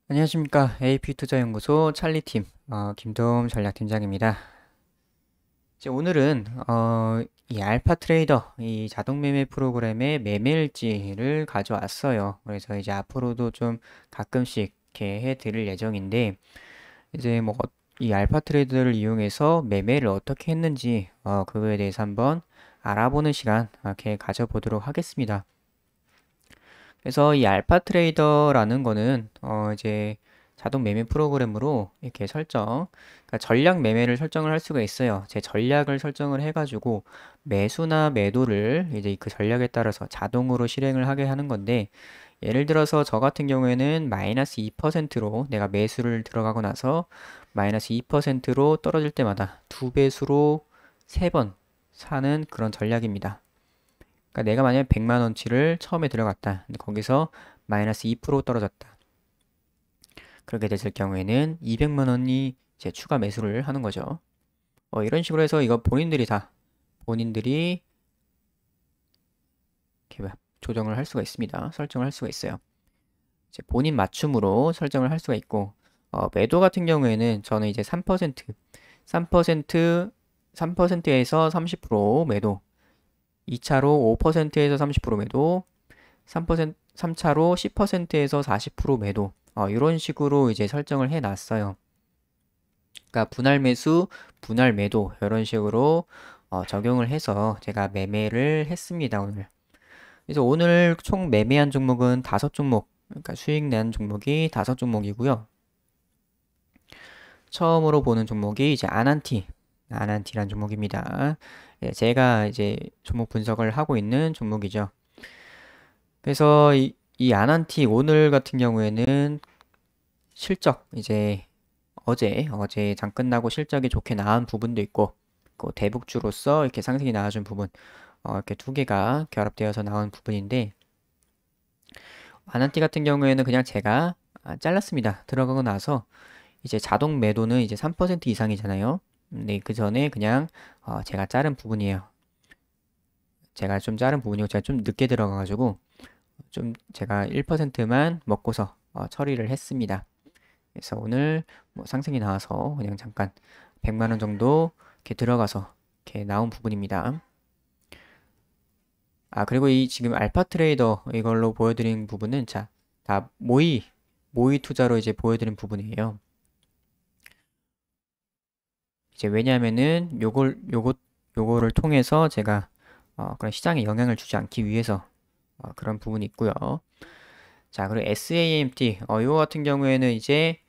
안녕하십니까. AP투자연구소 찰리팀 김도움 전략팀장입니다. 이제 오늘은 이 알파 트레이더 이 자동 매매 프로그램의 매매일지를 가져왔어요. 그래서 이제 앞으로도 좀 가끔씩 이렇게 해드릴 예정인데 이제 뭐 이 알파 트레이더를 이용해서 매매를 어떻게 했는지 그거에 대해서 한번 알아보는 시간 이렇게 가져보도록 하겠습니다. 그래서 이 알파 트레이더라는 거는 이제 자동 매매 프로그램으로 이렇게 그러니까 전략 매매를 설정을 할 수가 있어요. 제 전략을 설정을 해가지고 매수나 매도를 이제 그 전략에 따라서 자동으로 실행을 하게 하는 건데, 예를 들어서 저 같은 경우에는 마이너스 2%로 내가 매수를 들어가고 나서 마이너스 2%로 떨어질 때마다 두 배수로 세 번 사는 그런 전략입니다. 그러니까 내가 만약에 100만 원치를 처음에 들어갔다. 근데 거기서 마이너스 2% 떨어졌다. 그렇게 됐을 경우에는 200만 원이 이제 추가 매수를 하는 거죠. 이런 식으로 해서 이거 본인들이 이렇게 조정을 할 수가 있습니다. 설정을 할 수가 있어요. 이제 본인 맞춤으로 설정을 할 수가 있고, 매도 같은 경우에는 저는 이제 3%에서 30% 매도, 2차로 5%에서 30% 매도, 3차로 10%에서 40% 매도, 이런 식으로 이제 설정을 해 놨어요. 그러니까 분할 매수, 분할 매도 이런 식으로 적용을 해서 제가 매매를 했습니다, 오늘. 그래서 오늘 총 매매한 종목은 5종목, 그러니까 수익 낸 종목이 5종목이고요. 처음으로 보는 종목이 이제 아난티란 종목입니다. 예, 제가 이제 종목 분석을 하고 있는 종목이죠. 그래서 이 아난티 오늘 같은 경우에는 실적 이제 어제 장 끝나고 실적이 좋게 나온 부분도 있고, 그 대북주로서 이렇게 상승이 나와준 부분, 이렇게 두 개가 결합되어서 나온 부분인데, 아난티 같은 경우에는 그냥 제가 잘랐습니다. 들어가고 나서 이제 자동 매도는 이제 3% 이상이잖아요. 근데 그 전에 그냥 제가 자른 부분이에요. 제가 좀 자른 부분이고 제가 좀 늦게 들어가가지고 좀 제가 1%만 먹고서 처리를 했습니다. 그래서 오늘 뭐 상승이 나와서 그냥 잠깐 100만 원 정도 이렇게 들어가서 이렇게 나온 부분입니다. 그리고 이 지금 알파 트레이더 이걸로 보여드린 부분은 다 모의 투자로 이제 보여드린 부분이에요. 이제 왜냐하면은 요거를 통해서 제가 그런 시장에 영향을 주지 않기 위해서 그런 부분이 있고요. 자, 그리고 SAMT 이거 같은 경우에는 이제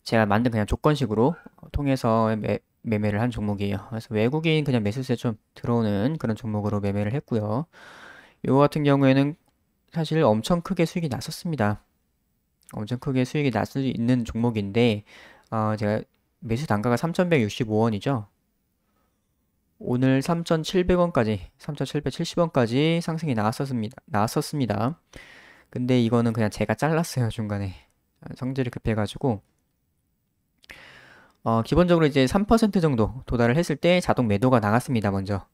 제가 만든 그냥 조건식으로 통해서 매매를 한 종목이에요. 그래서 외국인 그냥 매수세 좀 들어오는 그런 종목으로 매매를 했고요. 이거 같은 경우에는 사실 엄청 크게 수익이 났었습니다. 엄청 크게 수익이 날 수 있는 종목인데 제가 매수 단가가 3,165원이죠. 오늘 3,770원까지 상승이 나왔었습니다. 근데 이거는 그냥 제가 잘랐어요, 중간에. 성질이 급해가지고. 기본적으로 이제 3% 정도 도달을 했을 때 자동 매도가 나갔습니다, 먼저.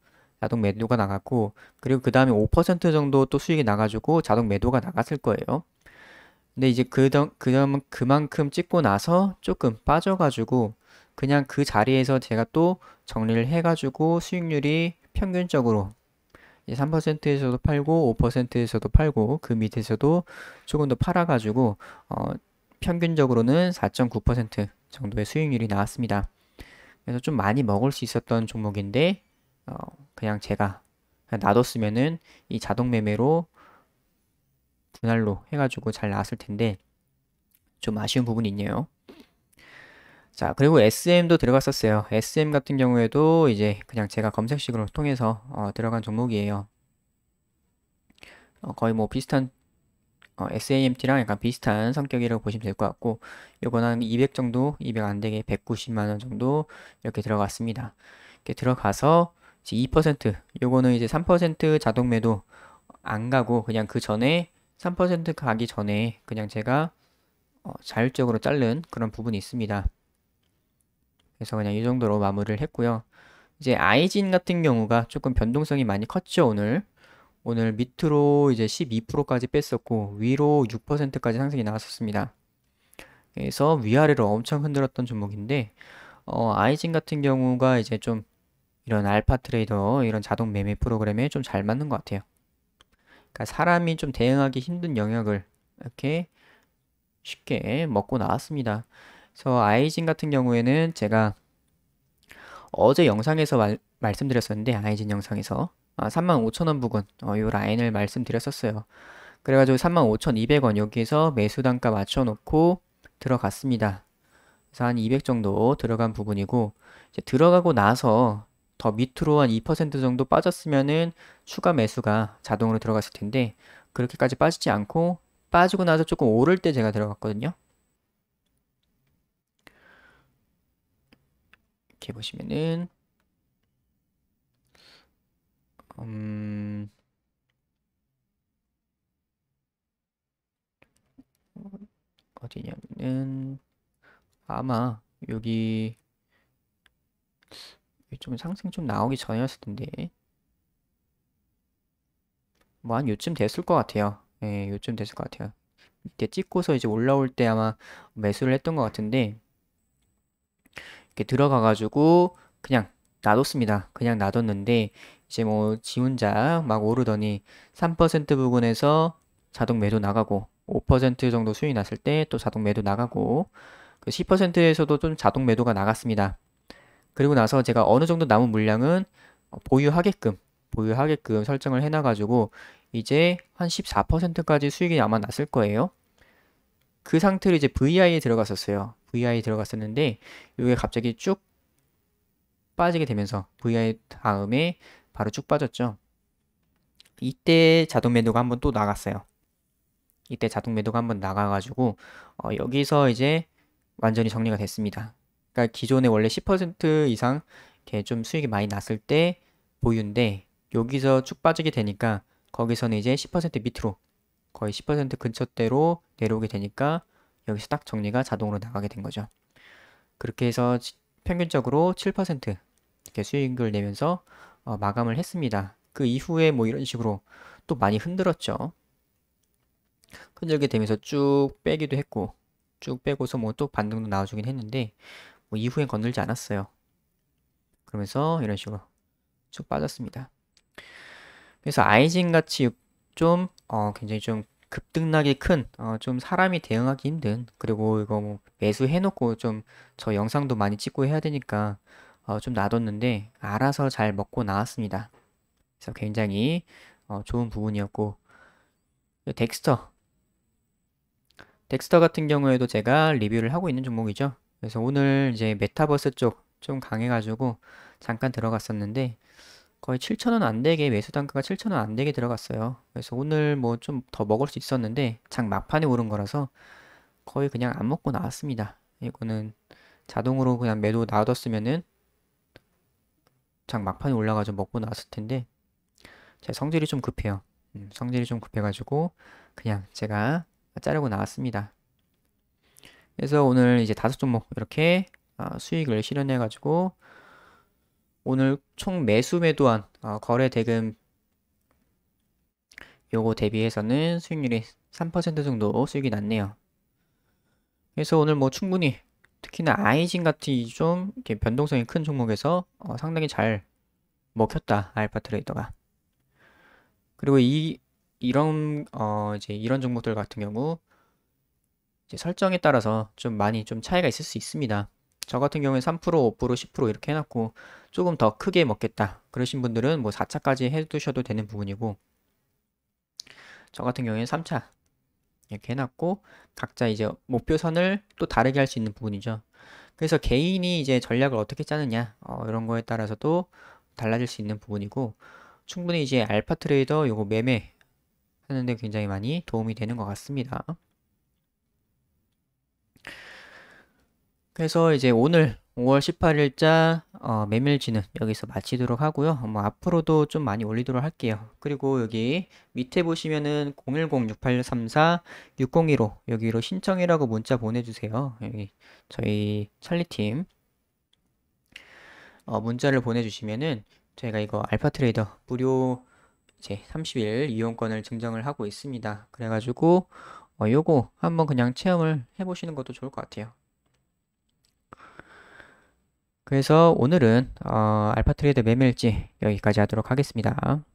자동 매도가 나갔고, 그리고 그 다음에 5% 정도 또 수익이 나가지고 자동 매도가 나갔을 거예요. 근데 이제 그만큼 찍고 나서 조금 빠져가지고, 그냥 그 자리에서 제가 또 정리를 해가지고 수익률이 평균적으로 이제 3%에서도 팔고 5%에서도 팔고 그 밑에서도 조금 더 팔아가지고 평균적으로는 4.9% 정도의 수익률이 나왔습니다. 그래서 좀 많이 먹을 수 있었던 종목인데 어, 그냥 제가 그냥 놔뒀으면은 이 자동 매매로 분할로 해가지고 잘 나왔을 텐데 좀 아쉬운 부분이 있네요. 자, 그리고 SM도 들어갔었어요. SM 같은 경우에도 이제 그냥 제가 검색식으로 통해서 들어간 종목이에요. 거의 뭐 비슷한 SAMT랑 약간 비슷한 성격이라고 보시면 될 것 같고, 요건 한 200 정도, 200 안 되게 190만 원 정도 이렇게 들어갔습니다. 이렇게 들어가서 이제 2%, 요거는 이제 3% 자동 매도 안 가고 그냥 그 전에 3% 가기 전에 그냥 제가 자율적으로 자른 그런 부분이 있습니다. 그래서 그냥 이 정도로 마무리를 했고요. 이제 아이진 같은 경우가 조금 변동성이 많이 컸죠, 오늘. 오늘 밑으로 이제 12%까지 뺐었고 위로 6%까지 상승이 나왔었습니다. 그래서 위아래로 엄청 흔들었던 종목인데 아이진 같은 경우가 이제 좀 이런 알파 트레이더 이런 자동 매매 프로그램에 좀 잘 맞는 것 같아요. 그러니까 사람이 좀 대응하기 힘든 영역을 이렇게 쉽게 먹고 나왔습니다. 그래서 아이진 같은 경우에는 제가 어제 영상에서 말씀드렸었는데 아이진 영상에서 35,000원 부근 요 라인을 말씀드렸었어요. 그래가지고 35,200원 여기에서 매수 단가 맞춰놓고 들어갔습니다. 그래서 한 200 정도 들어간 부분이고 이제 들어가고 나서 더 밑으로 한 2% 정도 빠졌으면은 추가 매수가 자동으로 들어갔을 텐데 그렇게까지 빠지지 않고 빠지고 나서 조금 오를 때 제가 들어갔거든요. 이렇게 보시면은 음, 어디냐면은 아마 여기 좀 상승 좀 나오기 전이었을 텐데 뭐 한 요쯤 됐을 것 같아요. 예, 요쯤 됐을 것 같아요. 이때 찍고서 이제 올라올 때 아마 매수를 했던 것 같은데 이렇게 들어가가지고 그냥 놔뒀습니다. 그냥 놔뒀는데 이제 뭐 지 혼자 막 오르더니 3% 부근에서 자동 매도 나가고 5% 정도 수익이 났을 때 또 자동 매도 나가고 그 10%에서도 좀 자동 매도가 나갔습니다. 그리고 나서 제가 어느 정도 남은 물량은 보유하게끔 설정을 해놔가지고 이제 한 14%까지 수익이 아마 났을 거예요. 그 상태로 이제 VI에 들어갔었어요. VI 들어갔었는데 이게 갑자기 쭉 빠지게 되면서 VI 다음에 바로 쭉 빠졌죠. 이때 자동 매도가 한번 또 나갔어요. 이때 자동 매도가 한번 나가가지고 여기서 이제 완전히 정리가 됐습니다. 그러니까 기존에 원래 10% 이상 이렇게 좀 수익이 많이 났을 때 보유인데 여기서 쭉 빠지게 되니까 거기서는 이제 10% 밑으로 거의 10% 근처대로 내려오게 되니까 여기서 딱 정리가 자동으로 나가게 된 거죠. 그렇게 해서 평균적으로 7% 이렇게 수익을 내면서 마감을 했습니다. 그 이후에 뭐 이런 식으로 또 많이 흔들었죠. 흔들게 되면서 쭉 빼기도 했고 쭉 빼고서 뭐 또 반등도 나와주긴 했는데 뭐 이후엔 건들지 않았어요. 그러면서 이런 식으로 쭉 빠졌습니다. 그래서 아이진 같이 좀 굉장히 좀 급등나게 큰 좀 사람이 대응하기 힘든 그리고 이거 뭐 매수해놓고 좀 저 영상도 많이 찍고 해야 되니까 좀 놔뒀는데 알아서 잘 먹고 나왔습니다. 그래서 굉장히 좋은 부분이었고 덱스터 덱스터 같은 경우에도 제가 리뷰를 하고 있는 종목이죠. 그래서 오늘 이제 메타버스 쪽 좀 강해가지고 잠깐 들어갔었는데 거의 7,000원 안 되게 매수 단가가 7,000원 안 되게 들어갔어요. 그래서 오늘 뭐 좀 더 먹을 수 있었는데 장 막판에 오른 거라서 거의 그냥 안 먹고 나왔습니다. 이거는 자동으로 그냥 매도 놔뒀으면은 장 막판에 올라가서 먹고 나왔을 텐데 제 성질이 좀 급해요. 성질이 좀 급해가지고 그냥 제가 자르고 나왔습니다. 그래서 오늘 이제 5종목 이렇게 수익을 실현해가지고 오늘 총 매수 매도한 거래 대금 요거 대비해서는 수익률이 3% 정도 수익이 났네요. 그래서 오늘 뭐 충분히 특히나 아이진 같은 좀 이렇게 변동성이 큰 종목에서 상당히 잘 먹혔다 알파 트레이더가. 그리고 이런 이제 이런 종목들 같은 경우 이제 설정에 따라서 좀 많이 좀 차이가 있을 수 있습니다. 저 같은 경우에 3%, 5%, 10% 이렇게 해놨고 조금 더 크게 먹겠다 그러신 분들은 뭐 4차까지 해두셔도 되는 부분이고 저 같은 경우에는 3차 이렇게 해놨고 각자 이제 목표선을 또 다르게 할 수 있는 부분이죠. 그래서 개인이 이제 전략을 어떻게 짜느냐 이런 거에 따라서도 달라질 수 있는 부분이고 충분히 이제 알파 트레이더 요거 매매 하는데 굉장히 많이 도움이 되는 것 같습니다. 그래서 이제 오늘 5월 18일자 매밀지는 여기서 마치도록 하고요. 뭐 앞으로도 좀 많이 올리도록 할게요. 그리고 여기 밑에 보시면은 010-6834-6015 여기로 신청이라고 문자 보내주세요. 여기 저희 찰리팀 문자를 보내주시면은 저희가 이거 알파 트레이더 무료 이제 30일 이용권을 증정을 하고 있습니다. 그래가지고 요거 한번 그냥 체험을 해보시는 것도 좋을 것 같아요. 그래서 오늘은 알파 트레이더 매매일지 여기까지 하도록 하겠습니다.